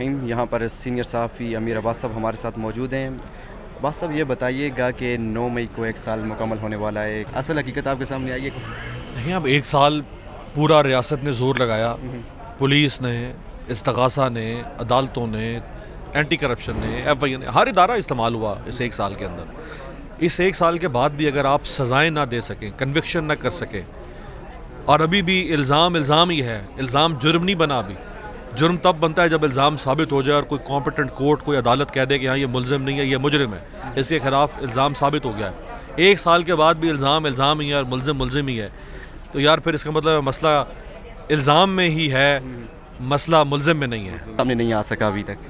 الرحیم. یہاں پر سینئر صحافی امیر عباس صاحب ہمارے ساتھ موجود ہیں. عباس صاحب یہ بتائیے گا کہ 9 مئی کو 1 سال مکمل ہونے والا ہے, اصل حقیقت آپ کے سامنے آئی ہے. دیکھیں اب 1 سال پورا ریاست نے زور لگایا, پولیس نے, استغاثہ نے, عدالتوں نے, اینٹی کرپشن نے, ایف آئی نے, ہر ادارہ استعمال ہوا اس 1 سال کے اندر. اس 1 سال کے بعد بھی اگر آپ سزائیں نہ دے سکیں, کنوکشن نہ کر سکیں, اور ابھی بھی الزام ہی ہے, الزام جرم نہیں بنا. ابھی جرم تب بنتا ہے جب الزام ثابت ہو جائے اور کوئی کمپیٹنٹ کورٹ, کوئی عدالت کہہ دے کہ ہاں یہ ملزم نہیں ہے, یہ مجرم ہے, اس کے خلاف الزام ثابت ہو گیا ہے. 1 سال کے بعد بھی الزام ہی ہے اور ملزم ہی ہے, تو یار پھر اس کا مطلب مسئلہ الزام میں ہی ہے, مسئلہ ملزم میں نہیں ہے. سامنے نہیں آ سکا ابھی تک.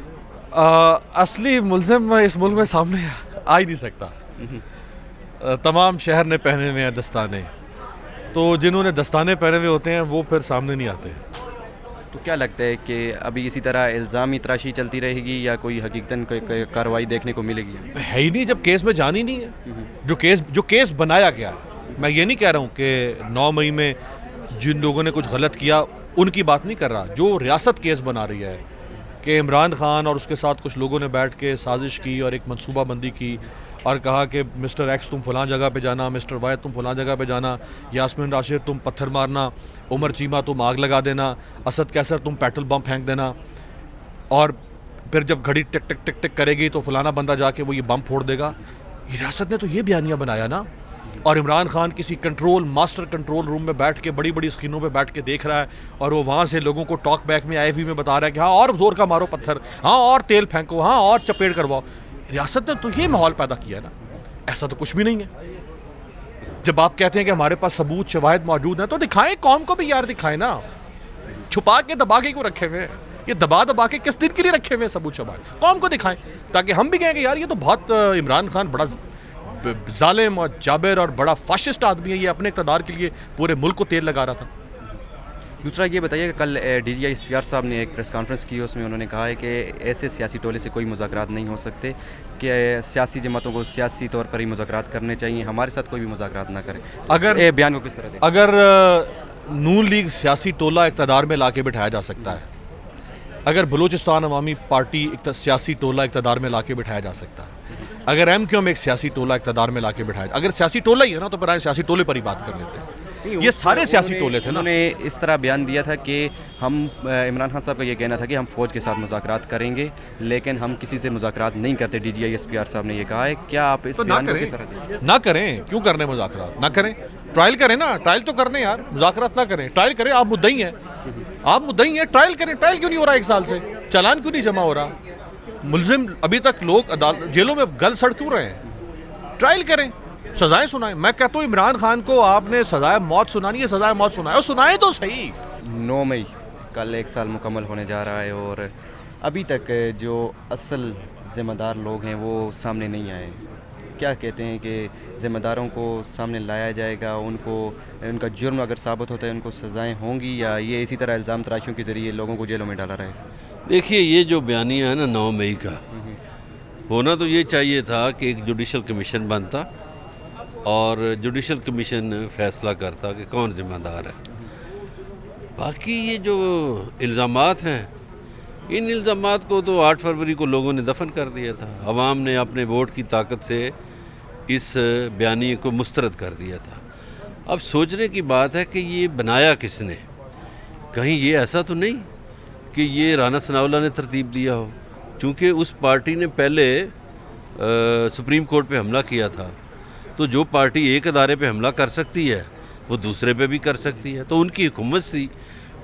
اصلی ملزم اس ملک میں سامنے آ ہی نہیں سکتا. تمام شہر نے پہنے ہوئے ہیں دستانے, تو جنہوں نے دستانے پہنے ہوئے ہوتے ہیں وہ پھر سامنے نہیں آتے. تو کیا لگتا ہے کہ ابھی اسی طرح الزامی تراشی چلتی رہے گی یا کوئی حقیقتاً کوئی کارروائی دیکھنے کو ملے گی؟ ہے ہی نہیں, جب کیس میں جان ہی نہیں ہے. جو کیس بنایا گیا, میں یہ نہیں کہہ رہا ہوں کہ 9 مئی میں جن لوگوں نے کچھ غلط کیا ان کی بات نہیں کر رہا. جو ریاست کیس بنا رہی ہے کہ عمران خان اور اس کے ساتھ کچھ لوگوں نے بیٹھ کے سازش کی اور ایک منصوبہ بندی کی اور کہا کہ مسٹر ایکس تم فلاں جگہ پہ جانا, مسٹر وائی تم فلاں جگہ پہ جانا, یاسمین راشد تم پتھر مارنا, عمر چیمہ تم آگ لگا دینا, اسد کیسر تم پیٹرول بم پھینک دینا, اور پھر جب گھڑی ٹک ٹک ٹک ٹک کرے گی تو فلانا بندہ جا کے وہ یہ بم پھوڑ دے گا. یہ ریاست نے تو یہ بیانیہ بنایا نا. اور عمران خان کسی ماسٹر کنٹرول روم میں بیٹھ کے بڑی بڑی اسکرینوں پہ بیٹھ کے دیکھ رہا ہے, اور وہ وہاں سے لوگوں کو ٹاک بیک میں آئی وی میں بتا رہا ہے کہ ہاں اور زور کا مارو پتھر, ہاں اور تیل پھینکو, ہاں اور چپیڑ کرواؤ. ریاست نے تو یہ ماحول پیدا کیا نا. ایسا تو کچھ بھی نہیں ہے. جب آپ کہتے ہیں کہ ہمارے پاس ثبوت شواہد موجود ہیں تو دکھائیں, قوم کو بھی یار دکھائیں نا. چھپا کے دبا کے کیوں رکھے ہوئے ہیں؟ یہ دبا کے کس دن کے لیے رکھے ہوئے ہیں ثبوت شواہد؟ قوم کو دکھائیں تاکہ ہم بھی کہیں کہ یار یہ تو بہت عمران خان بڑا ظالم اور جابر اور بڑا فاشسٹ آدمی ہے, یہ اپنے اقتدار کے لیے پورے ملک کو تیل لگا رہا تھا. دوسرا یہ بتائیے کہ کل D G I S P R صاحب نے ایک پریس کانفرنس کی, اس میں انہوں نے کہا ہے کہ ایسے سیاسی ٹولے سے کوئی مذاکرات نہیں ہو سکتے, کہ سیاسی جماعتوں کو سیاسی طور پر ہی مذاکرات کرنے چاہیے, ہمارے ساتھ کوئی بھی مذاکرات نہ کرے. اگر بیان کو کس طرح دیں؟ اگر نون لیگ سیاسی ٹولہ اقتدار میں لا کے بٹھایا جا سکتا ہے, اگر بلوچستان عوامی پارٹی سیاسی ٹولہ اقتدار میں لا کے بٹھایا جا سکتا ہے, اگر ایم کیو ایم ایک سیاسی ٹولہ اقتدار میں لا کے بٹھایا, اگر سیاسی ٹولہ ہی ہے نا تو پھر آئیں سیاسی ٹولے پر ہی بات کر لیتے ہیں. یہ سارے سیاسی ٹولے تھے نا. انہوں نے اس طرح بیان دیا تھا کہ ہم, عمران خان صاحب کا یہ کہنا تھا کہ ہم فوج کے ساتھ مذاکرات کریں گے لیکن ہم کسی سے مذاکرات نہیں کرتے. D G I S P R صاحب نے یہ کہا ہے. کیا آپ اس بیان کو کس طرح دیں؟ نہ کریں, کیوں کرنے مذاکرات؟ نہ کریں, ٹرائل کریں نا. ٹرائل تو کرنے یار, مذاکرات نہ کریں, ٹرائل کریں. آپ مدعی ہیں, ٹرائل کریں. ٹرائل کیوں نہیں ہو رہا 1 سال سے؟ چالان کیوں نہیں جمع ہو رہا؟ ملزم ابھی تک لوگ جیلوں میں گل سڑ کیوں رہے ہیں؟ ٹرائل کریں, سزائیں سنائیں. میں کہتا ہوں عمران خان کو آپ نے سزائے موت سنانی ہے, سزائے موت سنائے, اور سنائیں تو صحیح. 9 مئی کل 1 سال مکمل ہونے جا رہا ہے اور ابھی تک جو اصل ذمہ دار لوگ ہیں وہ سامنے نہیں آئے. کیا کہتے ہیں کہ ذمہ داروں کو سامنے لایا جائے گا, ان کا جرم اگر ثابت ہوتا ہے ان کو سزائیں ہوں گی, یا یہ اسی طرح الزام تراشیوں کے ذریعے لوگوں کو جیلوں میں ڈالا رہے گا؟ دیکھیے, یہ جو بیانیہ ہے نا 9 مئی کا, ہونا تو یہ چاہیے تھا کہ ایک جوڈیشل کمیشن بنتا اور جوڈیشل کمیشن فیصلہ کرتا کہ کون ذمہ دار ہے. باقی یہ جو الزامات ہیں, ان الزامات کو تو 8 فروری کو لوگوں نے دفن کر دیا تھا. عوام نے اپنے ووٹ کی طاقت سے اس بیانیے کو مسترد کر دیا تھا. اب سوچنے کی بات ہے کہ یہ بنایا کس نے؟ کہیں یہ ایسا تو نہیں کہ یہ رانا ثناءاللہ نے ترتیب دیا ہو, چونکہ اس پارٹی نے پہلے سپریم کورٹ پہ حملہ کیا تھا, تو جو پارٹی ایک ادارے پہ حملہ کر سکتی ہے وہ دوسرے پہ بھی کر سکتی ہے. تو ان کی حکومت تھی,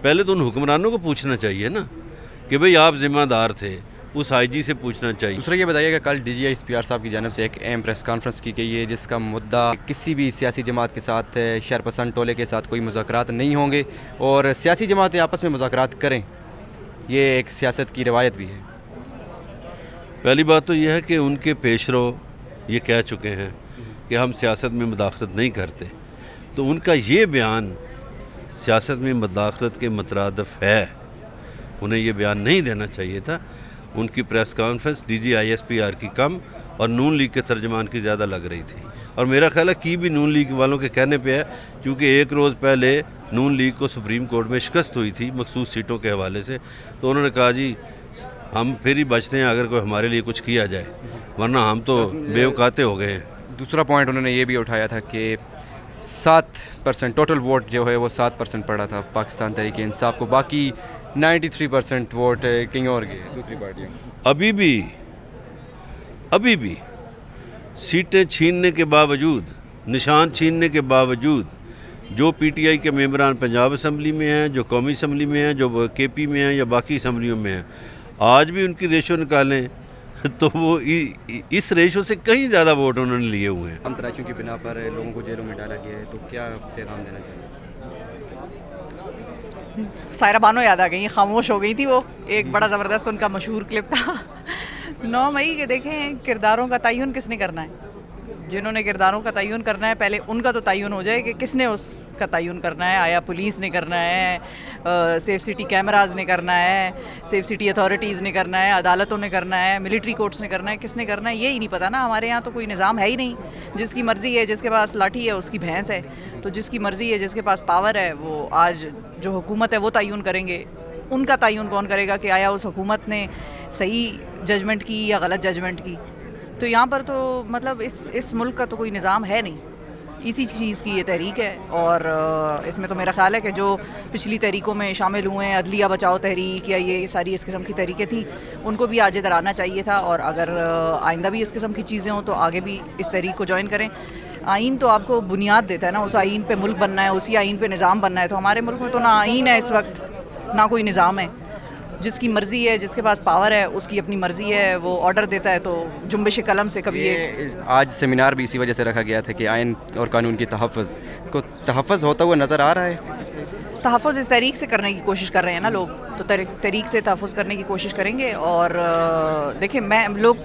پہلے تو ان حکمرانوں کو پوچھنا چاہیے نا کہ بھئی آپ ذمہ دار تھے, اس آئی جی سے پوچھنا چاہیے. دوسرا یہ بتائیے کہ کل D G I S P R صاحب کی جانب سے ایک اہم پریس کانفرنس کی گئی ہے جس کا مدعا کسی بھی سیاسی جماعت کے ساتھ, شرپسند ٹولے کے ساتھ کوئی مذاکرات نہیں ہوں گے اور سیاسی جماعتیں آپس میں مذاکرات کریں. یہ ایک سیاست کی روایت بھی ہے. پہلی بات تو یہ ہے کہ ان کے پیشرو یہ کہہ چکے ہیں کہ ہم سیاست میں مداخلت نہیں کرتے, تو ان کا یہ بیان سیاست میں مداخلت کے مترادف ہے. انہیں یہ بیان نہیں دینا چاہیے تھا. ان کی press conference D G I S P R کی کم اور نون لیگ کے ترجمان کی زیادہ لگ رہی تھی, اور میرا خیال ہے کی بھی نون لیگ والوں کے کہنے پہ ہے, کیونکہ 1 روز پہلے نون لیگ کو سپریم کورٹ میں شکست ہوئی تھی مخصوص سیٹوں کے حوالے سے. تو انہوں نے کہا جی ہم پھر ہی بچتے ہیں اگر کوئی ہمارے لیے کچھ کیا جائے، ورنہ ہم تو بے اوقاتے ہو گئے ہیں۔ دوسرا پوائنٹ انہوں نے یہ بھی اٹھایا تھا کہ 7% ٹوٹل ووٹ جو ہے وہ 7% پڑا تھا پاکستان تحریک انصاف کو، باقی 93% ووٹ کہیں اور گئے دوسری پارٹیوں۔ ابھی بھی سیٹیں چھیننے کے باوجود، نشان چھیننے کے باوجود، جو پی ٹی آئی کے ممبران پنجاب اسمبلی میں ہیں، جو قومی اسمبلی میں ہیں، جو کے پی میں ہیں یا باقی اسمبلیوں میں ہیں، آج بھی ان کی ریشو نکالیں تو وہ اس ریشو سے کہیں زیادہ ووٹ انہوں نے لیے ہوئے ہیں۔ ہم تراشیوں کی بنا پر لوگوں کو جیلوں میں ڈالا گیا ہے، تو کیا پیغام دینا چاہیے؟ سائرہ بانو یاد آ گئی، خاموش ہو گئی تھی وہ، ایک بڑا زبردست ان کا مشہور کلپ تھا 9 مئی کے۔ دیکھیں کرداروں کا تعین کس نے کرنا ہے؟ جنہوں نے کرداروں کا تعین کرنا ہے پہلے ان کا تو تعین ہو جائے کہ کس نے اس کا تعین کرنا ہے۔ آیا پولیس نے کرنا ہے، سیف سٹی کیمراز نے کرنا ہے، سیف سٹی اتھارٹیز نے کرنا ہے، عدالتوں نے کرنا ہے، ملٹری کورٹس نے کرنا ہے، کس نے کرنا ہے یہی نہیں پتہ نا۔ ہمارے یہاں تو کوئی نظام ہے ہی نہیں، جس کی مرضی ہے، جس کے پاس لاٹھی ہے اس کی بھینس ہے، تو جس کی مرضی ہے، جس کے پاس پاور ہے، وہ آج جو حکومت ہے وہ تعین کریں گے۔ ان کا تعین کون کرے گا کہ آیا اس حکومت نے صحیح ججمنٹ کی یا غلط ججمنٹ کی؟ تو یہاں پر تو مطلب اس ملک کا تو کوئی نظام ہے نہیں، اسی چیز کی یہ تحریک ہے۔ اور اس میں تو میرا خیال ہے کہ جو پچھلی تحریکوں میں شامل ہوئے ہیں، عدلیہ بچاؤ تحریک یا یہ ساری اس قسم کی تحریکیں تھیں، ان کو بھی آج ادھر آنا چاہیے تھا، اور اگر آئندہ بھی اس قسم کی چیزیں ہوں تو آگے بھی اس تحریک کو جوائن کریں۔ آئین تو آپ کو بنیاد دیتا ہے نا، اس آئین پہ ملک بننا ہے، اسی آئین پہ نظام بننا ہے۔ تو ہمارے ملک میں تو نہ آئین ہے اس وقت، نہ کوئی نظام ہے۔ جس کی مرضی ہے، جس کے پاس پاور ہے، اس کی اپنی مرضی ہے، وہ آرڈر دیتا ہے، تو جنبش قلم سے کبھی آج سیمینار بھی اسی وجہ سے رکھا گیا تھا کہ آئین اور قانون کی تحفظ ہوتا ہوا نظر آ رہا ہے۔ تحفظ اس تحریک سے کرنے کی کوشش کر رہے ہیں نا لوگ، تو تحریک سے تحفظ کرنے کی کوشش کریں گے۔ اور دیکھیں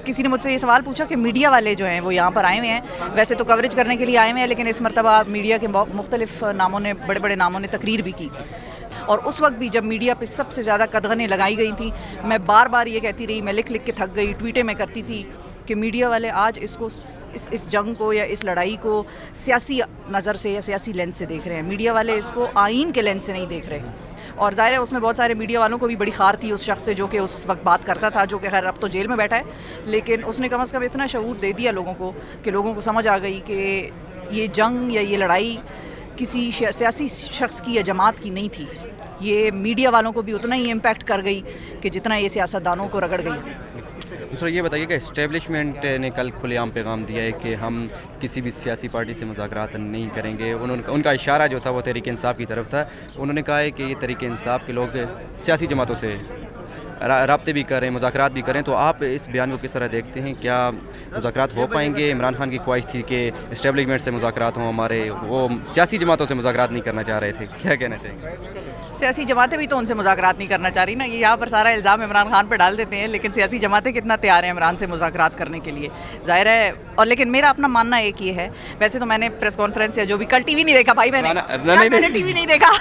کسی نے مجھ سے یہ سوال پوچھا کہ میڈیا والے جو ہیں وہ یہاں پر آئے ہوئے ہیں، ویسے تو کوریج کرنے کے لیے آئے ہوئے ہیں، لیکن اس مرتبہ میڈیا کے مختلف ناموں نے، بڑے بڑے ناموں نے تقریر بھی کی۔ اور اس وقت بھی جب میڈیا پہ سب سے زیادہ قدغنیں لگائی گئی تھیں، میں بار بار یہ کہتی رہی، میں لکھ کے تھک گئی، ٹویٹیں میں کرتی تھی کہ میڈیا والے آج اس جنگ کو یا اس لڑائی کو سیاسی نظر سے یا سیاسی لینس سے دیکھ رہے ہیں۔ میڈیا والے اس کو آئین کے لینس سے نہیں دیکھ رہے۔ اور ظاہر ہے اس میں بہت سارے میڈیا والوں کو بھی بڑی خار تھی اس شخص سے جو کہ اس وقت بات کرتا تھا، جو کہ خیر اب تو جیل میں بیٹھا ہے، لیکن اس نے کم از کم اتنا شعور دے دیا لوگوں کو کہ لوگوں کو سمجھ آ گئی کہ یہ جنگ یا یہ لڑائی کسی سیاسی شخص کی یا جماعت کی نہیں تھی، یہ میڈیا والوں کو بھی اتنا ہی امپیکٹ کر گئی کہ جتنا یہ سیاستدانوں کو رگڑ گئی۔ دوسرا یہ بتائیے کہ اسٹیبلشمنٹ نے کل کھلے عام پیغام دیا ہے کہ ہم کسی بھی سیاسی پارٹی سے مذاکرات نہیں کریں گے۔ ان کا اشارہ جو تھا وہ تحریک انصاف کی طرف تھا۔ انہوں نے کہا ہے کہ یہ تحریک انصاف کے لوگ سیاسی جماعتوں سے رابطے بھی کریں، مذاکرات بھی کریں، تو آپ اس بیان کو کس طرح دیکھتے ہیں؟ کیا مذاکرات ہو پائیں گے؟ عمران خان کی خواہش تھی کہ اسٹیبلشمنٹ سے مذاکرات ہوں ہمارے، وہ سیاسی جماعتوں سے مذاکرات نہیں کرنا چاہ رہے تھے، کیا کہنا چاہیں گے؟ سیاسی جماعتیں بھی تو ان سے مذاکرات نہیں کرنا چاہ رہی نا، یہ یہاں پر سارا الزام عمران خان پہ ڈال دیتے ہیں، لیکن سیاسی جماعتیں کتنا تیار ہیں عمران سے مذاکرات کرنے کے لیے، ظاہر ہے۔ اور لیکن میرا اپنا ماننا ایک یہ ہے، ویسے تو میں نے پریس کانفرنس یا جو بھی کل ٹی وی نہیں دیکھا بھائی، میں نے ٹی وی نہیں دیکھا۔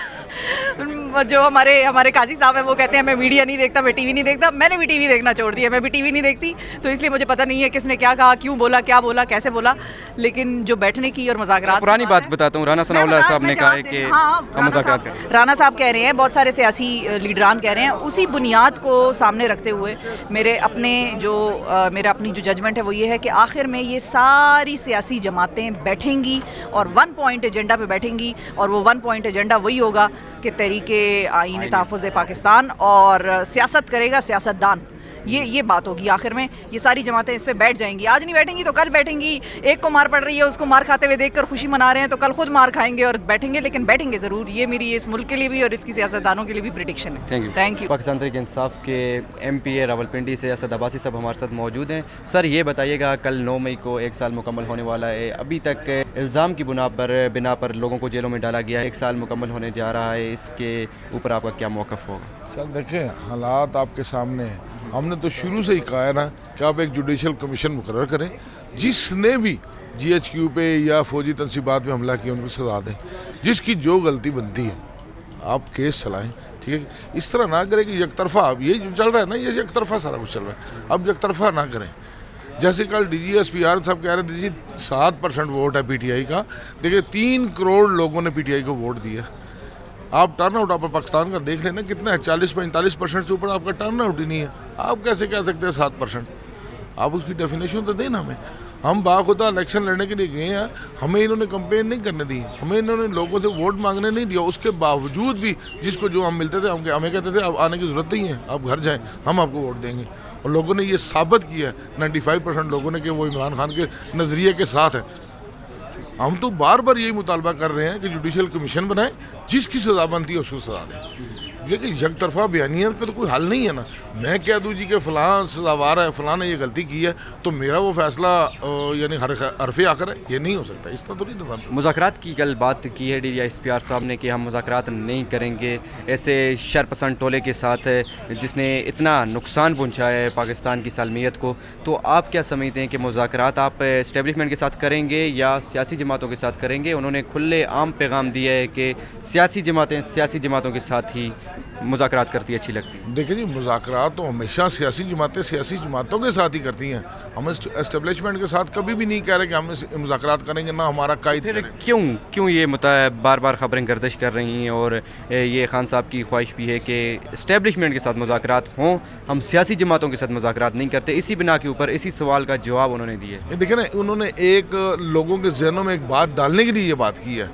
جو ہمارے قاضی صاحب ہیں وہ کہتے ہیں میں میڈیا نہیں دیکھتا، میں ٹی وی نہیں دیکھتا، میں نے بھی ٹی وی دیکھنا چھوڑ دیا، میں بھی ٹی وی نہیں دیکھتی، تو اس لیے مجھے پتہ نہیں ہے کس نے کیا کہا، کیوں بولا، کیا بولا، کیسے بولا، لیکن جو بیٹھنے کی اور مذاکرات، پرانی بات بتاتا ہوں، رانا ثناء اللہ صاحب نے کہا ہے کہ ہم مذاکرات کریں، رانا صاحب کہہ رہے ہیں، بہت سارے سیاسی لیڈران کہہ رہے ہیں، اسی بنیاد کو سامنے رکھتے ہوئے میرا اپنی جو ججمنٹ ہے وہ یہ ہے کہ آخر میں یہ ساری سیاسی جماعتیں بیٹھیں گی اور 1 پوائنٹ ایجنڈا پہ بیٹھیں گی، اور وہ 1 پوائنٹ ایجنڈا وہی ہوگا کہ تحریک آئین تحفظ پاکستان، اور سیاست کرے گا سیاستدان، یہ بات ہوگی آخر میں۔ یہ ساری جماعتیں اس پہ بیٹھ جائیں گی، آج نہیں بیٹھیں گی تو کل بیٹھیں گی۔ ایک کو مار پڑ رہی ہے، اس کو مار کھاتے ہوئے دیکھ کر خوشی منا رہے ہیں، تو کل خود مار کھائیں گے اور بیٹھیں گے، لیکن بیٹھیں گے ضرور۔ یہ میری اس ملک کے لیے بھی اور اس کی سیاستدانوں کے لیے بھی پریڈکشن ہے۔ Thank you. پاکستان تحریک انصاف کے ایم پی اے راولپنڈی سے اسد عباسی صاحب ہمارے ساتھ موجود ہیں۔ سر یہ بتائیے گا، کل 9 مئی کو 1 سال مکمل ہونے والا ہے، ابھی تک الزام کی بنا پر لوگوں کو جیلوں میں ڈالا گیا ہے، 1 سال مکمل ہونے جا رہا ہے، اس کے اوپر آپ کا کیا موقف ہوگا؟ سر دیکھیں، حالات آپ کے سامنے ہیں۔ ہم نے تو شروع سے ہی کہا ہے نا کہ آپ ایک جوڈیشل کمیشن مقرر کریں، جس نے بھی جی ایچ کیو پہ یا فوجی تنصیبات میں حملہ کیا ان کو سزا دیں، جس کی جو غلطی بنتی ہے آپ کیس چلائیں، ٹھیک ہے؟ اس طرح نہ کریں کہ یک طرفہ، اب یہ جو چل رہا ہے نا، یہ یک طرفہ سارا کچھ چل رہا ہے، اب یک طرفہ نہ کریں۔ جیسے کل D G S P R صاحب کہہ رہے تھے جی 7% ووٹ ہے پی ٹی آئی کا، دیکھیں 3 کروڑ لوگوں نے پی ٹی آئی کو ووٹ دیا، آپ ٹرن آؤٹ آپ پاکستان کا دیکھ لینا کتنا ہے, 40-45% سے اوپر آپ کا ٹرن آؤٹ ہی نہیں ہے. آپ کیسے کہہ سکتے ہیں 7%؟ آپ اس کی ڈیفینیشن تو دیں نا ہمیں. ہم باخدا الیکشن لڑنے کے لیے گئے ہیں, ہمیں انہوں نے کمپین نہیں کرنے دی, ہمیں انہوں نے لوگوں سے ووٹ مانگنے نہیں دیا. اس کے باوجود بھی جس کو جو ہم ملتے تھے ہمیں کہتے تھے اب آنے کی ضرورت نہیں ہے, آپ گھر جائیں, ہم آپ کو ووٹ دیں گے. اور لوگوں نے یہ ثابت کیا ہے 95% لوگوں نے کہ وہ عمران خان کے نظریے کے ساتھ ہے. ہم تو بار بار یہی مطالبہ کر رہے ہیں کہ جوڈیشل کمیشن بنائیں, جس کی سزا بنتی ہے اس کو سزا دیں. لیکن یک طرفہ بیانیت کا تو کوئی حل نہیں ہے نا. میں کہہ دوں جی کہ فلاں سزاوار ہے, فلاں نے یہ غلطی کی ہے, تو میرا وہ فیصلہ یعنی حرف آخر ہے, یہ نہیں ہو سکتا. اس طرح تو نہیں ہوتا. مذاکرات کی کل بات کی ہے DGI صاحب نے کہ ہم مذاکرات نہیں کریں گے ایسے شرپسند ٹولے کے ساتھ جس نے اتنا نقصان پہنچایا ہے پاکستان کی سالمیت کو. تو آپ کیا سمجھتے ہیں کہ مذاکرات آپ اسٹیبلشمنٹ کے ساتھ کریں گے یا سیاسی جماعتوں کے ساتھ کریں گے؟ انہوں نے کھلے عام پیغام دیا ہے کہ سیاسی جماعتوں کے ساتھ ہی مذاکرات کرتی اچھی لگتی ہے. دیکھیں جی, مذاکرات تو ہمیشہ سیاسی جماعتوں کے ساتھ ہی کرتی ہیں. ہم اسٹیبلشمنٹ کے ساتھ کبھی بھی نہیں کہہ رہے کہ ہم مذاکرات کریں گے, نہ ہمارا قائد کریں. کیوں یہ بار بار خبریں گردش کر رہی ہیں اور یہ خان صاحب کی خواہش بھی ہے کہ اسٹیبلشمنٹ کے ساتھ مذاکرات ہوں, ہم سیاسی جماعتوں کے ساتھ مذاکرات نہیں کرتے؟ اسی بنا کے اوپر اسی سوال کا جواب انہوں نے دیا. دیکھیں نا, انہوں نے ایک لوگوں کے ذہنوں میں ایک بات ڈالنے کے لیے یہ بات کی ہے.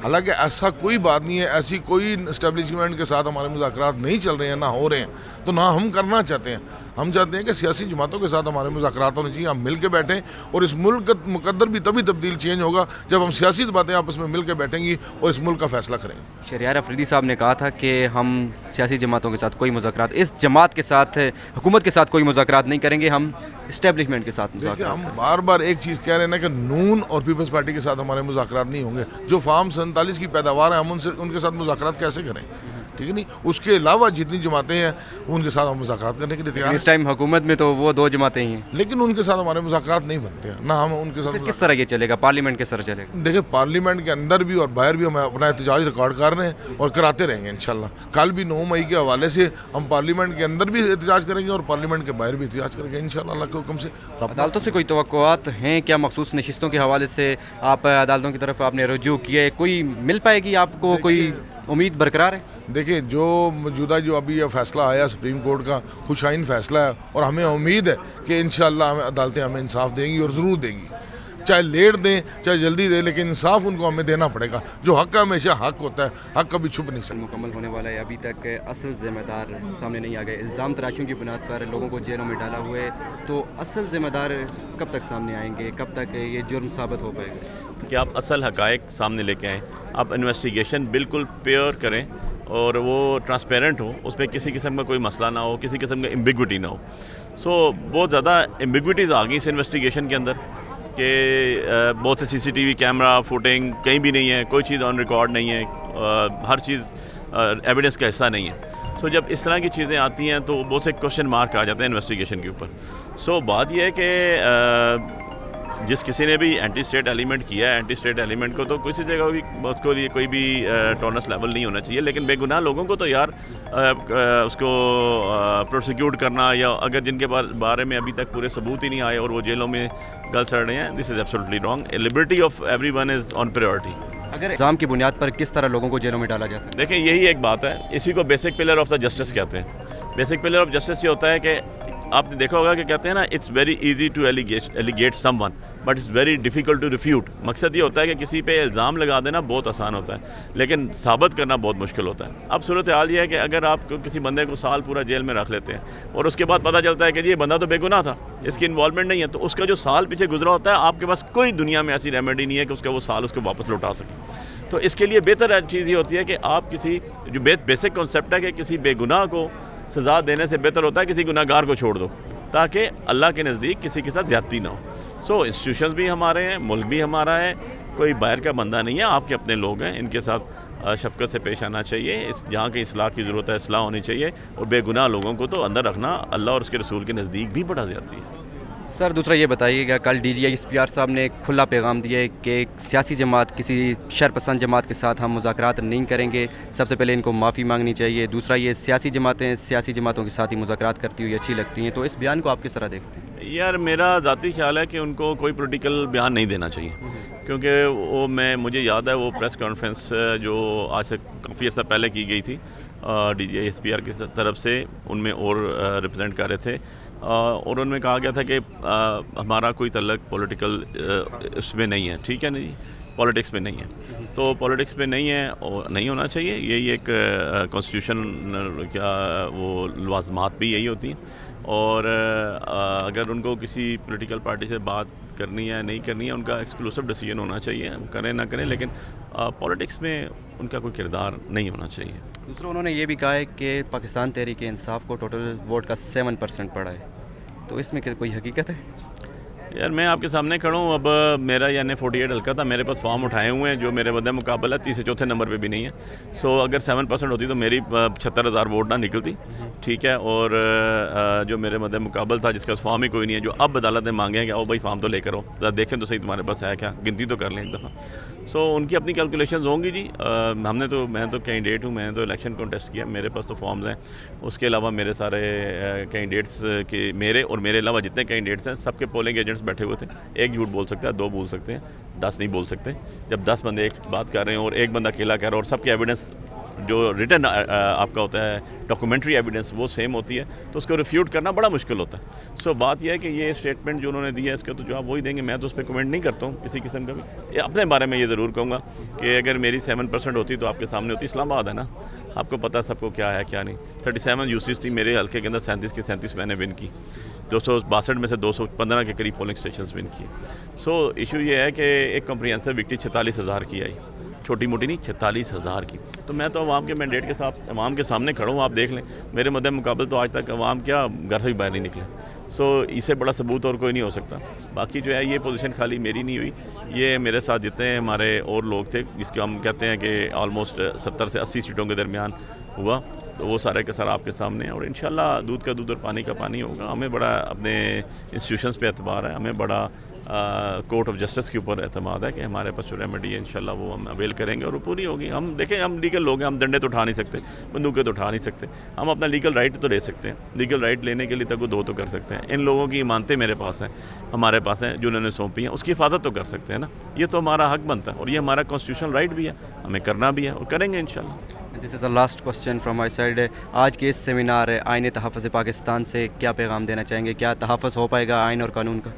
حالانکہ ایسا کوئی بات نہیں ہے, ایسی کوئی اسٹیبلشمنٹ کے ساتھ ہمارے مذاکرات نہیں چل رہے ہیں, نہ ہو رہے ہیں, تو نہ ہم کرنا چاہتے ہیں. ہم چاہتے ہیں کہ سیاسی جماعتوں کے ساتھ ہمارے مذاکرات ہونے چاہیے, ہم مل کے بیٹھیں. اور اس ملک کا مقدر بھی تبھی تبدیل چینج ہوگا جب ہم سیاسی باتیں آپس میں مل کے بیٹھیں گی اور اس ملک کا فیصلہ کریں گے. شہریار افریدی صاحب نے کہا تھا کہ ہم سیاسی جماعتوں کے ساتھ کوئی مذاکرات, اس جماعت کے ساتھ حکومت کے ساتھ کوئی مذاکرات نہیں کریں گے, ہم اسٹیبلشمنٹ کے ساتھ مذاکرات. ہم بار بار ایک چیز کہہ رہے ہیں نا کہ نون اور پیپلز پارٹی کے ساتھ ہمارے مذاکرات نہیں ہوں گے. جو فارم 47 کی پیداوار ہے, ہم ان کے ساتھ مذاکرات کیسے کریں؟ ٹھیک ہے نہیں. اس کے علاوہ جتنی جماعتیں ہیں ان کے ساتھ ہم مذاکرات کرنے کے لیے تیار ہیں. اس ٹائم حکومت میں تو وہ 2 جماعتیں ہی ہیں, لیکن ان کے ساتھ ہمارے مذاکرات نہیں بنتے ہیں, نہ ہم ان کے ساتھ. کس طرح یہ چلے گا؟ پارلیمنٹ کے سر چلے گا؟ دیکھیں, پارلیمنٹ کے اندر بھی اور باہر بھی ہم اپنا احتجاج ریکارڈ کر رہے ہیں اور کراتے رہیں گے انشاءاللہ. کل بھی 9 مئی کے حوالے سے ہم پارلیمنٹ کے اندر بھی احتجاج کریں گے اور پارلیمنٹ کے باہر بھی احتجاج کریں گے انشاءاللہ اللہ کے حکم سے. عدالتوں سے کوئی توقعات ہیں کیا؟ مخصوص نشستوں کے حوالے سے آپ عدالتوں کی طرف آپ نے رجوع کیا ہے, کوئی مل پائے گی آپ کو؟ کوئی امید برقرار ہے؟ دیکھیں, جو موجودہ جو ابھی یہ فیصلہ آیا سپریم کورٹ کا, خوش آئین فیصلہ ہے, اور ہمیں امید ہے کہ انشاءاللہ عدالتیں ہمیں انصاف دیں گی اور ضرور دیں گی. چاہے لیٹ دیں چاہے جلدی دیں, لیکن انصاف ان کو ہمیں دینا پڑے گا. جو حق کا ہمیشہ حق ہوتا ہے, حق کبھی چھپ نہیں سکتا. مکمل ہونے والا ہے, ابھی تک اصل ذمہ دار سامنے نہیں آ گئے. الزام تراشیوں کی بنیاد پر لوگوں کو جیلوں میں ڈالا ہوا ہے, تو اصل ذمہ دار کب تک سامنے آئیں گے؟ کب تک یہ جرم ثابت ہو پائے گا کہ آپ اصل حقائق سامنے لے کے آئیں, آپ انویسٹیگیشن بالکل پیور کریں اور وہ ٹرانسپیرنٹ ہو, اس میں کسی قسم کا کوئی مسئلہ نہ ہو, کسی قسم کا ایمبیگوٹی نہ ہو. سو بہت زیادہ ایمبیگوٹیز آ گئی اس انویسٹیگیشن کے اندر کہ بہت سے CCTV کیمرہ فوٹنگ کہیں بھی نہیں ہے, کوئی چیز آن ریکارڈ نہیں ہے, ہر چیز ایویڈنس کا حصہ نہیں ہے. سو جب اس طرح کی چیزیں آتی ہیں تو بہت سے کوشچن مارک آ جاتے ہیں انویسٹیگیشن کے اوپر. سو بات یہ ہے کہ جس کسی نے بھی اینٹی اسٹیٹ ایلیمنٹ کیا ہے, اینٹی اسٹیٹ ایلیمنٹ کو تو کسی جگہ بھی اس کو لیے کوئی بھی ٹالرنس لیول نہیں ہونا چاہیے. لیکن بے گناہ لوگوں کو تو یار اس کو پروسیکیوٹ کرنا, یا اگر جن کے بارے میں ابھی تک پورے ثبوت ہی نہیں آئے اور وہ جیلوں میں گل چڑھ رہے ہیں, this is absolutely wrong. Liberty of everyone is on priority. اگر الزام کی بنیاد پر کس طرح لوگوں کو جیلوں میں ڈالا جا سکتا ہے؟ دیکھیں, یہی ایک بات ہے, اسی کو basic pillar of the justice کہتے ہیں. بیسک پلر آف جسٹس یہ ہوتا ہے کہ آپ نے دیکھا ہوگا کہ کہتے ہیں نا, it's very easy to allegate someone but it's very difficult to refute. مقصد یہ ہوتا ہے کہ کسی پہ الزام لگا دینا بہت آسان ہوتا ہے, لیکن ثابت کرنا بہت مشکل ہوتا ہے. اب صورتحال یہ ہے کہ اگر آپ کسی بندے کو سال پورا جیل میں رکھ لیتے ہیں اور اس کے بعد پتہ چلتا ہے کہ یہ بندہ تو بے گناہ تھا, اس کی انوالومنٹ نہیں ہے, تو اس کا جو سال پیچھے گزرا ہوتا ہے, آپ کے پاس کوئی دنیا میں ایسی ریمیڈی نہیں ہے کہ اس کا وہ سال اس کو واپس لوٹا سکے. تو اس کے لیے بہتر چیز یہ ہوتی ہے کہ آپ کسی جو بیسک کنسیپٹ ہے کہ کسی بے گناہ کو سزا دینے سے بہتر ہوتا ہے کسی گناہ گار کو چھوڑ دو, تاکہ اللہ کے نزدیک کسی کے ساتھ زیادتی نہ ہو. سو انسٹیٹیوشنز بھی ہمارے ہیں, ملک بھی ہمارا ہے, کوئی باہر کا بندہ نہیں ہے, آپ کے اپنے لوگ ہیں, ان کے ساتھ شفقت سے پیش آنا چاہیے. جہاں کی اصلاح کی ضرورت ہے اصلاح ہونی چاہیے, اور بے گناہ لوگوں کو تو اندر رکھنا اللہ اور اس کے رسول کے نزدیک بھی بڑا زیادتی ہے. سر دوسرا یہ بتائیے گا, کل DGI صاحب نے ایک کھلا پیغام دیا ہے کہ ایک سیاسی جماعت کسی شرپسند جماعت کے ساتھ ہم مذاکرات نہیں کریں گے. سب سے پہلے ان کو معافی مانگنی چاہیے. دوسرا یہ سیاسی جماعتوں کے ساتھ ہی مذاکرات کرتی ہوئی اچھی لگتی ہیں. تو اس بیان کو آپ کس طرح دیکھتے ہیں؟ یار میرا ذاتی خیال ہے کہ ان کو کوئی پولیٹیکل بیان نہیں دینا چاہیے. کیونکہ وہ مجھے یاد ہے وہ پریس کانفرنس جو آج سے کافی عرصہ پہلے کی گئی تھی D G S P R کی طرف سے، ان میں اور ریپرزینٹ کر رہے تھے، اور ان میں کہا گیا تھا کہ ہمارا کوئی تعلق پولیٹیکل اس میں نہیں ہے، ٹھیک ہے نا جی، پولیٹکس میں نہیں ہے، تو پولیٹکس میں نہیں ہے اور نہیں ہونا چاہیے، یہی ایک کانسٹیٹیوشن کیا وہ لوازمات بھی یہی ہوتی ہیں، اور اگر ان کو کسی پولیٹیکل پارٹی سے بات کرنی ہے نہیں کرنی ہے، ان کا ایکسکلوسیو ڈیسیجن ہونا چاہیے، کریں نہ کریں، لیکن پولیٹکس میں ان کا کوئی کردار نہیں ہونا چاہیے۔ دوسرا انہوں نے یہ بھی کہا ہے کہ پاکستان تحریک انصاف کو ٹوٹل ووٹ کا 7% پڑا ہے، تو اس میں کوئی حقیقت ہے؟ یار میں آپ کے سامنے کھڑا ہوں، اب میرا یعنی 48 ہلکا تھا، میرے پاس فارم اٹھائے ہوئے ہیں جو میرے مد مقابل ہے، تیسرے چوتھے نمبر پہ بھی نہیں ہے، سو اگر 7% ہوتی تو میری 76,000 ووٹ نہ نکلتی، ٹھیک ہے، اور جو میرے مد مقابل تھا جس کا فارم ہی کوئی نہیں ہے، جو اب عدالت نے مانگے ہیں کہ بھائی فارم تو لے کر ہو، دیکھیں تو صحیح تمہارے پاس ہے کیا، گنتی تو کر لیں ایک دفعہ، سو ان کی اپنی کیلکولیشنز ہوں گی جی، میں تو کینڈیڈیٹ ہوں، میں نے تو الیکشن کانٹیسٹ کیا، میرے پاس تو فارمز ہیں، اس کے علاوہ میرے سارے کینڈیڈیٹس کے میرے علاوہ جتنے کینڈیڈیٹس ہیں سب کے پولنگ ایجنٹس بیٹھے ہوئے تھے، ایک جھوٹ بول سکتا ہے، 2 بول سکتے ہیں، 10 نہیں بول سکتے، جب 10 بندے ایک بات کر رہے ہیں اور ایک بندہ اکیلا کہہ رہا ہے اور سب کے ایویڈنس جو ریٹن آپ کا ہوتا ہے ڈاکومنٹری ایویڈنس وہ سیم ہوتی ہے، تو اس کو ریفیوٹ کرنا بڑا مشکل ہوتا ہے، سو بات یہ ہے کہ یہ اسٹیٹمنٹ جو انہوں نے دیا ہے اس کا تو جواب وہی دیں گے، میں تو اس پہ کمنٹ نہیں کرتا ہوں کسی قسم کا بھی، اپنے بارے میں یہ ضرور کہوں گا کہ اگر میری 7% ہوتی تو آپ کے سامنے ہوتی، اسلام آباد ہے نا، آپ کو پتہ سب کو کیا ہے کیا نہیں، 37 یوسیز تھی میرے حلقے کے اندر، 37 کی 37 میں نے ون کی، 262 میں سے 215 کے قریب پولنگ اسٹیشنز ون کیے، سو ایشو یہ ہے کہ ایک کمپریہنسو وکٹری 46,000 کی آئی، چھوٹی موٹی نہیں، 46,000 کی، تو میں تو عوام کے مینڈیٹ کے ساتھ عوام کے سامنے کھڑا ہوں، آپ دیکھ لیں میرے مد مقابل تو آج تک عوام کیا گھر سے بھی باہر نہیں نکلے، سو اس سے بڑا ثبوت اور کوئی نہیں ہو سکتا، باقی جو ہے یہ پوزیشن خالی میری نہیں ہوئی، یہ میرے ساتھ جتنے ہمارے اور لوگ تھے جس کو ہم کہتے ہیں کہ آلموسٹ 70 سے 80 سیٹوں کے درمیان ہوا، تو وہ سارے کے سارا آپ کے سامنے ہیں، اور انشاءاللہ دودھ کا دودھ اور پانی کا پانی ہوگا، ہمیں بڑا اپنے انسٹیٹیوشنز پہ اعتبار ہے، ہمیں بڑا کورٹ آف جسٹس کے اوپر اعتماد ہے کہ ہمارے پاس جو ریمیڈی ہے انشاءاللہ وہ ہم اویل کریں گے اور وہ پوری ہوگی، ہم دیکھیں ہم لیگل لوگ ہیں، ہم ڈنڈے تو اٹھا نہیں سکتے، بندوقیں تو اٹھا نہیں سکتے، ہم اپنا لیگل رائٹ تو لے سکتے ہیں، لیگل رائٹ لینے کے لیے تک وہ 2 تو کر سکتے ہیں، ان لوگوں کی امانتیں میرے پاس ہیں، ہمارے پاس ہیں جو انہوں نے سونپی ہیں، اس کی حفاظت تو کر سکتے ہیں نا، یہ تو ہمارا حق بنتا ہے اور یہ ہمارا کانسٹیٹیوشنل رائٹ بھی ہے، ہمیں کرنا بھی ہے اور کریں گے انشاءاللہ۔ This is the last question from my side, آج کے اس سیمینار آئین تحفظ پاکستان سے کیا پیغام دینا چاہیں گے؟ کیا تحفظ ہو پائے گا آئین اور قانون کا؟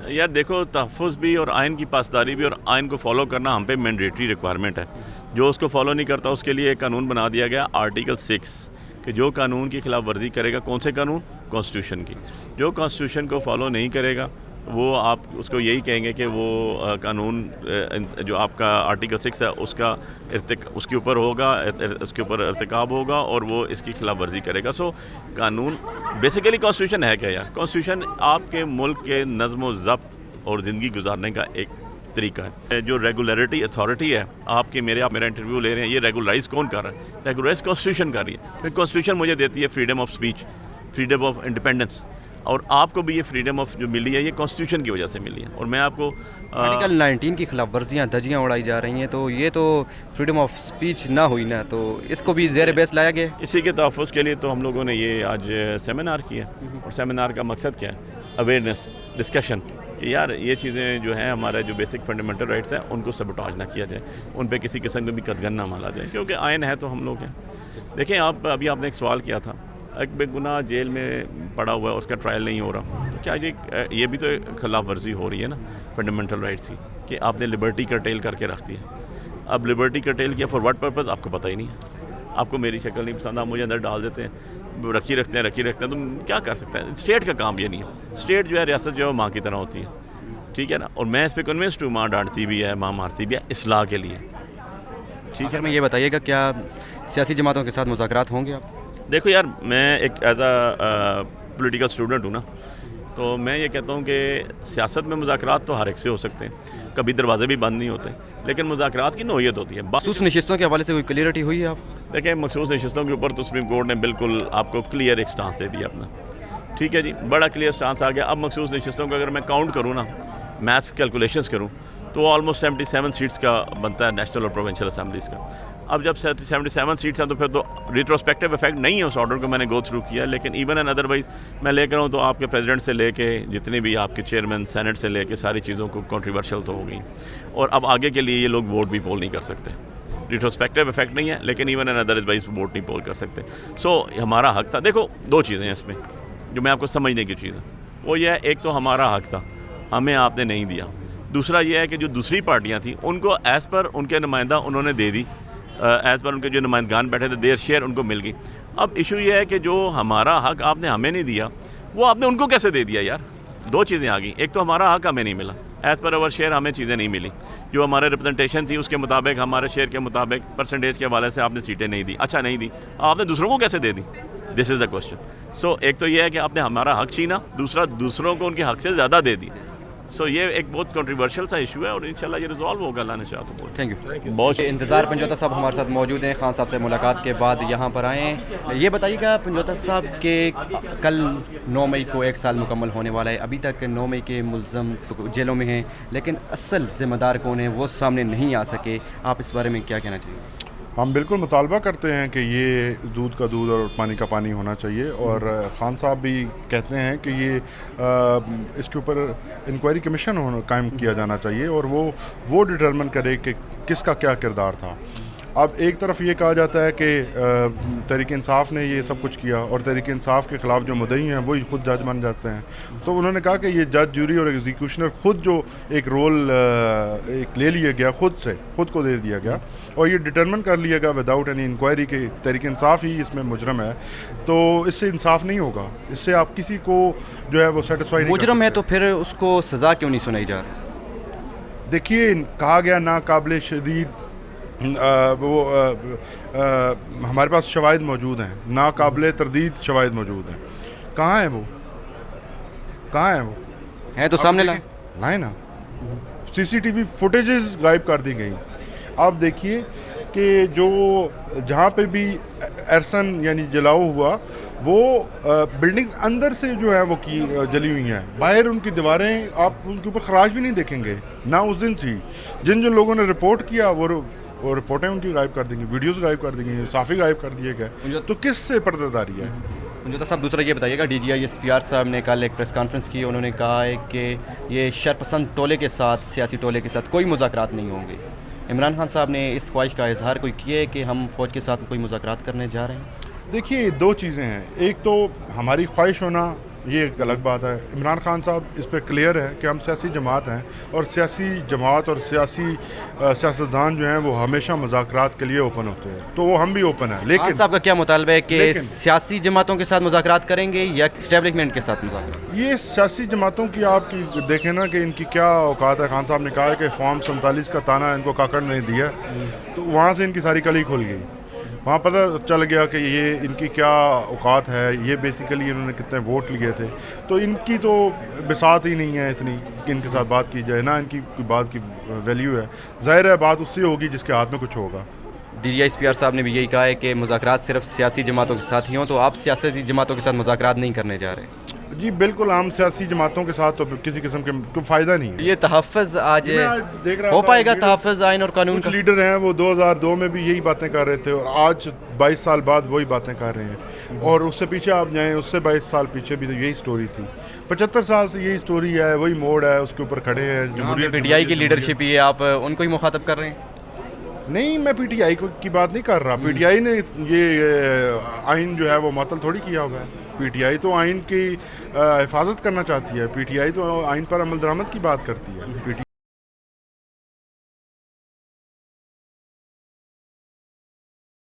یار دیکھو، تحفظ بھی اور آئین کی پاسداری بھی اور آئین کو فالو کرنا ہم پہ مینڈیٹری ریکوائرمنٹ ہے، جو اس کو فالو نہیں کرتا اس کے لیے ایک قانون بنا دیا گیا آرٹیکل 6 کہ جو قانون کی خلاف ورزی کرے گا، کون سے قانون؟ کانسٹیٹیوشن کی، جو کانسٹیٹیوشن کو فالو نہیں کرے گا وہ آپ اس کو یہی کہیں گے کہ وہ قانون جو آپ کا آرٹیکل 6 ہے اس کے اوپر ہوگا، اس کے اوپر ارتکاب ہوگا اور وہ اس کی خلاف ورزی کرے گا، سو قانون بیسیکلی کانسٹیٹیوشن ہے کیا یار؟ کانسٹیٹیوشن آپ کے ملک کے نظم و ضبط اور زندگی گزارنے کا ایک طریقہ ہے، جو ریگولیرٹی اتھارٹی ہے آپ میرا انٹرویو لے رہے ہیں، یہ ریگولرائز کون کر رہا ہے؟ ریگولرائز کانسٹیٹیوشن کر رہی ہے، کانسٹیٹیوشن مجھے دیتی ہے freedom of speech, freedom of independence, اور آپ کو بھی یہ فریڈم آف جو ملی ہے یہ کانسٹیٹیوشن کی وجہ سے ملی ہے، اور میں آپ کو آرٹیکل 19 کی خلاف ورزیاں دھجیاں اڑائی جا رہی ہیں، تو یہ تو فریڈم آف اسپیچ نہ ہوئی نا، تو اس کو بھی زیر بیس لایا گیا؟ اسی کے تحفظ کے لیے تو ہم لوگوں نے یہ آج سیمینار کیا، اور سیمینار کا مقصد کیا ہے؟ اویئرنیس، ڈسکشن، کہ یار یہ چیزیں جو ہیں ہمارے جو بیسک فنڈامنٹل رائٹس ہیں ان کو سبوٹاج نہ کیا جائے، ان پہ کسی قسم کا بھی قدغن نہ مالا جائے، کیونکہ آئین ہے تو ہم لوگ ہیں۔ دیکھیں آپ نے ایک سوال کیا تھا، ایک بے گناہ جیل میں پڑا ہوا ہے، اس کا ٹرائل نہیں ہو رہا، تو کیا یہ بھی تو خلاف ورزی ہو رہی ہے نا فنڈامنٹل رائٹس کی، کہ آپ نے لبرٹی کرٹیل کر کے رکھ دی ہے، اب لبرٹی کرٹیل کیا فار واٹ پرپز آپ کو پتہ ہی نہیں ہے، آپ کو میری شکل نہیں پسند، آپ مجھے اندر ڈال دیتے ہیں، رکھی رکھتے ہیں، تم کیا کر سکتے ہیں؟ اسٹیٹ کا کام یہ نہیں ہے، اسٹیٹ جو ہے ریاست جو ہے ماں کی طرح ہوتی ہے، ٹھیک ہے نا، اور میں اس پہ کنونسڈ ہوں، ماں ڈانٹتی بھی ہے، ماں مارتی بھی ہے اصلاح کے لیے، ٹھیک ہے۔ میں یہ بتائیے گا کیا سیاسی جماعتوں کے ساتھ مذاکرات ہوں گے آپ؟ دیکھو یار، میں ایک ایز اے پولیٹیکل اسٹوڈنٹ ہوں نا، تو میں یہ کہتا ہوں کہ سیاست میں مذاکرات تو ہر ایک سے ہو سکتے ہیں، کبھی دروازے بھی بند نہیں ہوتے، لیکن مذاکرات کی نوعیت ہوتی ہے۔ مخصوص نشستوں کے حوالے سے کوئی کلیئرٹی ہوئی ہے آپ؟ دیکھیں، مخصوص نشستوں کے اوپر تو سپریم کورٹ نے بالکل آپ کو کلیئر ایک سٹانس دے دیا اپنا، ٹھیک ہے جی، بڑا کلیئر سٹانس آ گیا۔ اب مخصوص نشستوں کو اگر میں کاؤنٹ کروں نا، میتھس کیلکولیشنز کروں، تو آلموسٹ 77 سیٹس کا بنتا ہے نیشنل اور پروونشل اسمبلیز کا، اب جب 77 سیٹس ہیں تو پھر تو ریٹروسپیکٹیو افیکٹ نہیں ہے اس آرڈر کو میں نے گو تھرو کیا, لیکن ایون اینڈ ادروائز میں لے کر ہوں تو آپ کے پریزیڈنٹ سے لے کے جتنے بھی آپ کے چیئرمین سینٹ سے لے کے ساری چیزوں کو کنٹروورشل تو ہو گئی, اور اب آگے کے لیے یہ لوگ ووٹ بھی پول نہیں کر سکتے. ریٹروسپیکٹیو افیکٹ نہیں ہے لیکن ایون اینڈ ادروائز ووٹ نہیں پول کر سکتے. سو ہمارا حق تھا. دیکھو دو چیزیں ہیں اس میں جو میں آپ کو سمجھنے کی چیز ہے, وہ یہ ہے ایک تو ہمارا حق تھا, ہمیں آپ نے نہیں دیا. دوسرا یہ ہے کہ جو دوسری پارٹیاں تھیں ان کو ایز پر ان کے نمائندہ انہوں نے دے دی, ایز پر ان کے جو نمائندگان بیٹھے تھے دیر شیئر ان کو مل گئی. اب ایشو یہ ہے کہ جو ہمارا حق آپ نے ہمیں نہیں دیا وہ آپ نے ان کو کیسے دے دیا یار. دو چیزیں آ گئیں, ایک تو ہمارا حق ہمیں نہیں ملا, ایز پر اوور شیئر ہمیں چیزیں نہیں ملی, جو ہمارے ریپرزنٹیشن تھی اس کے مطابق ہمارے شیئر کے مطابق پرسنٹیج کے حوالے سے آپ نے سیٹیں نہیں دی. اچھا نہیں دی, آپ نے دوسروں کو کیسے دے دی؟ دس از دا کوشچن. سو ایک تو یہ ہے کہ آپ نے ہمارا حق چھینا, دوسرا دوسروں کو ان کے حق سے زیادہ دے دی. سو یہ ایک بہت کنٹروورشل سا ایشو ہے اور انشاءاللہ یہ ریزالو ہوگا, اللہ نے چاہا تو. Thank you. بہت انتظار پنجوتا صاحب ہمارے ساتھ موجود ہیں, خان صاحب سے ملاقات کے بعد یہاں پر آئے ہیں. یہ بتائیے گا پنجوتا صاحب کہ کل 9 مئی کو 1 سال مکمل ہونے والا ہے, ابھی تک 9 مئی کے ملزم جیلوں میں ہیں, لیکن اصل ذمہ دار کون ہیں وہ سامنے نہیں آ سکے. آپ اس بارے میں کیا کہنا چاہیے؟ ہم بالکل مطالبہ کرتے ہیں کہ یہ دودھ کا دودھ اور پانی کا پانی ہونا چاہیے, اور خان صاحب بھی کہتے ہیں کہ یہ اس کے اوپر انکوائری کمیشن قائم کیا جانا چاہیے اور وہ ڈٹرمن کرے کہ کس کا کیا کردار تھا. اب ایک طرف یہ کہا جاتا ہے کہ تحریک انصاف نے یہ سب کچھ کیا اور تحریک انصاف کے خلاف جو مدعی ہیں وہی خود جج بن جاتے ہیں. تو انہوں نے کہا کہ یہ جج, جوری اور ایگزیکیوشنر خود جو ایک رول ایک لے لیا گیا, خود کو دے دیا گیا اور یہ ڈٹرمن کر لیا گیا وداؤٹ اینی انکوائری کہ تحریک انصاف ہی اس میں مجرم ہے. تو اس سے انصاف نہیں ہوگا, اس سے آپ کسی کو جو ہے وہ سیٹسفائی نہیں مجرم ہے تو پھر اس کو سزا کیوں نہیں سنائی جا رہی؟ دیکھیے کہا گیا ناقابل شدید ہمارے پاس شواہد موجود ہیں, ناقابل تردید شواہد موجود ہیں. کہاں ہیں وہ ہیں تو سامنے لائیں نا. سی سی ٹی وی فوٹیجز غائب کر دی گئی. آپ دیکھیے کہ جو جہاں پہ بھی ایرسن یعنی جلاؤ ہوا وہ بلڈنگز اندر سے جو ہے وہ جلی ہوئی ہیں, باہر ان کی دیواریں آپ ان کے اوپر خراش بھی نہیں دیکھیں گے. نہ اس دن تھی, جن لوگوں نے رپورٹ کیا وہ رپورٹیں ان کی غائب کر دیں گی, ویڈیوز غائب کر دیں گی, صافی غائب کر دیے گئے. تو کس سے پردہ داری ہے؟ پنجوتا صاحب دوسرا یہ بتائیے گا, D G I S P R صاحب نے کل ایک پریس کانفرنس کی, انہوں نے کہا ہے کہ یہ شرپسند ٹولے کے ساتھ, سیاسی ٹولے کے ساتھ کوئی مذاکرات نہیں ہوں گے. عمران خان صاحب نے اس خواہش کا اظہار کوئی کیا ہے کہ ہم فوج کے ساتھ کوئی مذاکرات کرنے جا رہے ہیں؟ دیکھیے دو چیزیں ہیں, ایک تو ہماری خواہش ہونا یہ ایک الگ بات ہے. عمران خان صاحب اس پہ کلیئر ہے کہ ہم سیاسی جماعت ہیں اور سیاسی جماعت اور سیاستدان جو ہیں وہ ہمیشہ مذاکرات کے لیے اوپن ہوتے ہیں, تو وہ ہم بھی اوپن ہیں. لیکن صاحب کا کیا مطالبہ ہے کہ سیاسی جماعتوں کے ساتھ مذاکرات کریں گے یا اسٹیبلشمنٹ کے ساتھ مذاکرات؟ یہ سیاسی جماعتوں کی آپ کی دیکھیں نا کہ ان کی کیا اوقات ہے. خان صاحب نے کہا ہے کہ فارم 47 کا تانا ان کو کاکڑ نے دیا, تو وہاں سے ان کی ساری کلی کھل گئی. وہاں پتہ چل گیا کہ یہ ان کی کیا اوقات ہے, یہ بیسیکلی انہوں نے کتنے ووٹ لیے تھے. تو ان کی تو بساط ہی نہیں ہے اتنی کہ ان کے ساتھ بات کی جائے, نہ ان کی کوئی بات کی ویلیو ہے. ظاہر ہے بات اس سے ہوگی جس کے ہاتھ میں کچھ ہوگا. D G I S P R صاحب نے بھی یہی کہا ہے کہ مذاکرات صرف سیاسی جماعتوں کے ساتھ ہی ہوں, تو آپ سیاسی جماعتوں کے ساتھ مذاکرات نہیں کرنے جا رہے؟ جی بالکل, عام سیاسی جماعتوں کے ساتھ تو کسی قسم کے کوئی فائدہ نہیں ہے. یہ تحفظ آج ہو پائے گا, تحفظ آئین اور قانون کا؟ لیڈر ہیں وہ 2002 میں بھی یہی باتیں کر رہے تھے اور آج 22 سال بعد وہی باتیں کر رہے ہیں. اور اس سے پیچھے آپ جائیں, اس سے 22 سال پیچھے بھی تو یہی سٹوری تھی. 75 سال سے یہی سٹوری ہے, وہی موڑ ہے, اس کے اوپر کھڑے ہیں. جمہوریت پی ٹی آئی کی لیڈرشپ ہی ہے, آپ ان کو ہی مخاطب کر رہے ہیں؟ نہیں, میں پی ٹی آئی کی بات نہیں کر رہا. پی ٹی آئی نے یہ آئین جو ہے وہ معطل تھوڑی کیا ہوگا. پی ٹی آئی تو آئین کی حفاظت کرنا چاہتی ہے. پی ٹی آئی تو آئین پر عمل درآمد کی بات کرتی ہے.